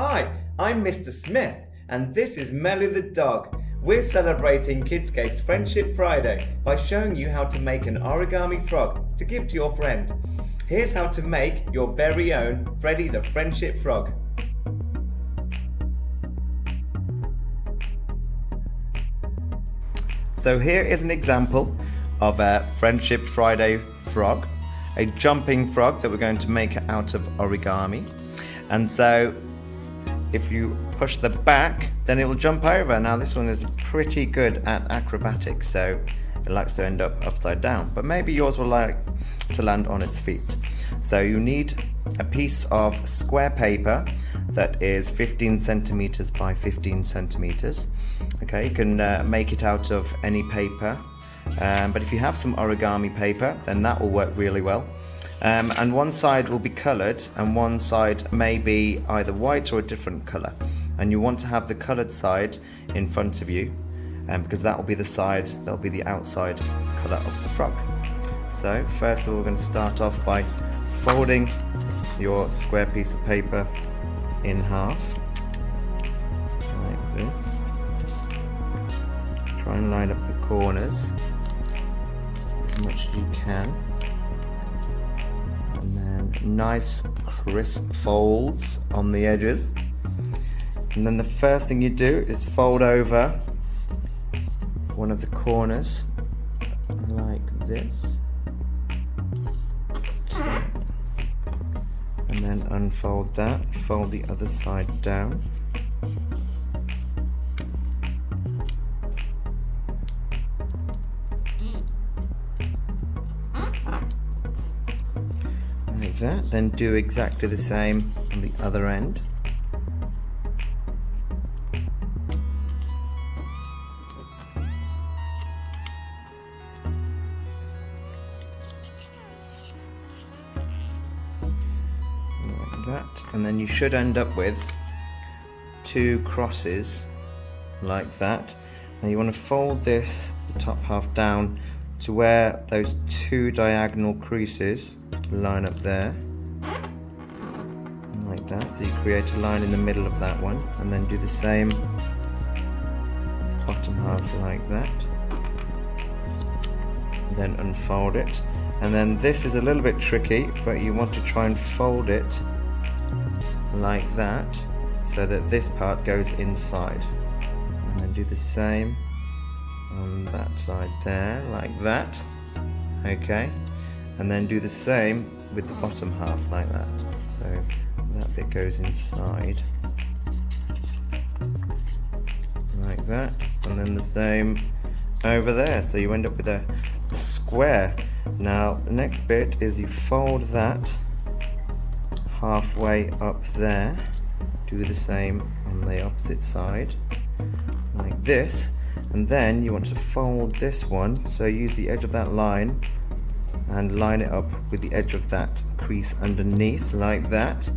Hi, I'm Mr. Smith, and this is Melo the dog. We're celebrating Kidscape's Friendship Friday by showing you how to make an origami frog to give to your friend. Here's how to make your very own Freddy the Friendship Frog. So here is an example of a Friendship Friday frog, a jumping frog that we're going to make out of origami. And so if you push the back, then it will jump over. Now this one is pretty good at acrobatics, so it likes to end up upside down, but maybe yours will like to land on its feet. So you need a piece of square paper that is 15 centimeters by 15 centimeters. Okay, you can make it out of any paper, but if you have some origami paper, then that will work really well. And one side will be coloured and one side may be either white or a different colour, and you want to have the coloured side in front of you, because that will be the side, that will be the outside colour of the frog. So first of all, we're going to start off by folding your square piece of paper in half like this. Try and line up the corners as much as you can, and then nice crisp folds on the edges. And then the first thing you do is fold over one of the corners like this, and then unfold that, fold the other side down. Like that. Then do exactly the same on the other end. Like that. And then you should end up with two crosses like that. Now you want to fold this, the top half down to where those two diagonal creases line up there, like that. So you create a line in the middle of that one, and then do the same bottom half like that, and then unfold it. And then this is a little bit tricky, but you want to try and fold it like that so that this part goes inside, and then do the same on that side there like that. Okay, and then do the same with the bottom half like that, so that bit goes inside like that, and then the same over there, so you end up with a square. Now the next bit is you fold that halfway up there, do the same on the opposite side like this, and then you want to fold this one, so use the edge of that line and line it up with the edge of that crease underneath like that.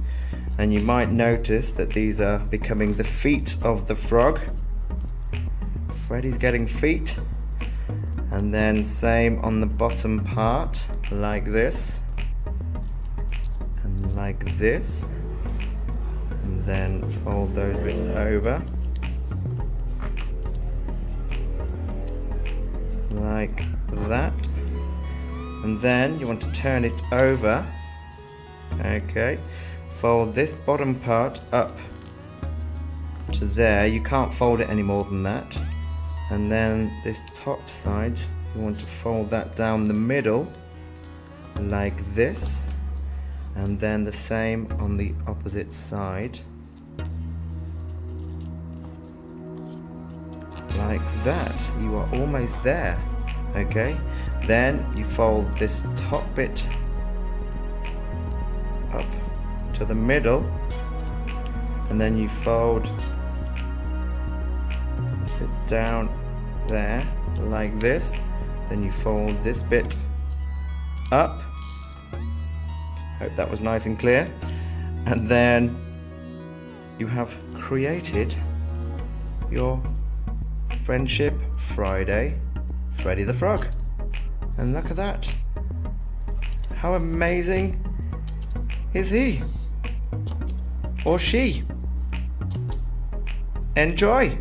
And you might notice that these are becoming the feet of the frog. Freddy's getting feet. And then same on the bottom part like this and like this, and then fold those bits over like that. And then you want to turn it over. Okay, fold this bottom part up to there. You can't fold it any more than that. And then this top side, you want to fold that down the middle like this, and then the same on the opposite side like that. You are almost there. Okay, then you fold this top bit up to the middle, and then you fold this bit down there like this, then you fold this bit up. Hope that was nice and clear. And then you have created your Friendship Friday Freddy the Frog. And look at that. How amazing is he? Or she? enjoy!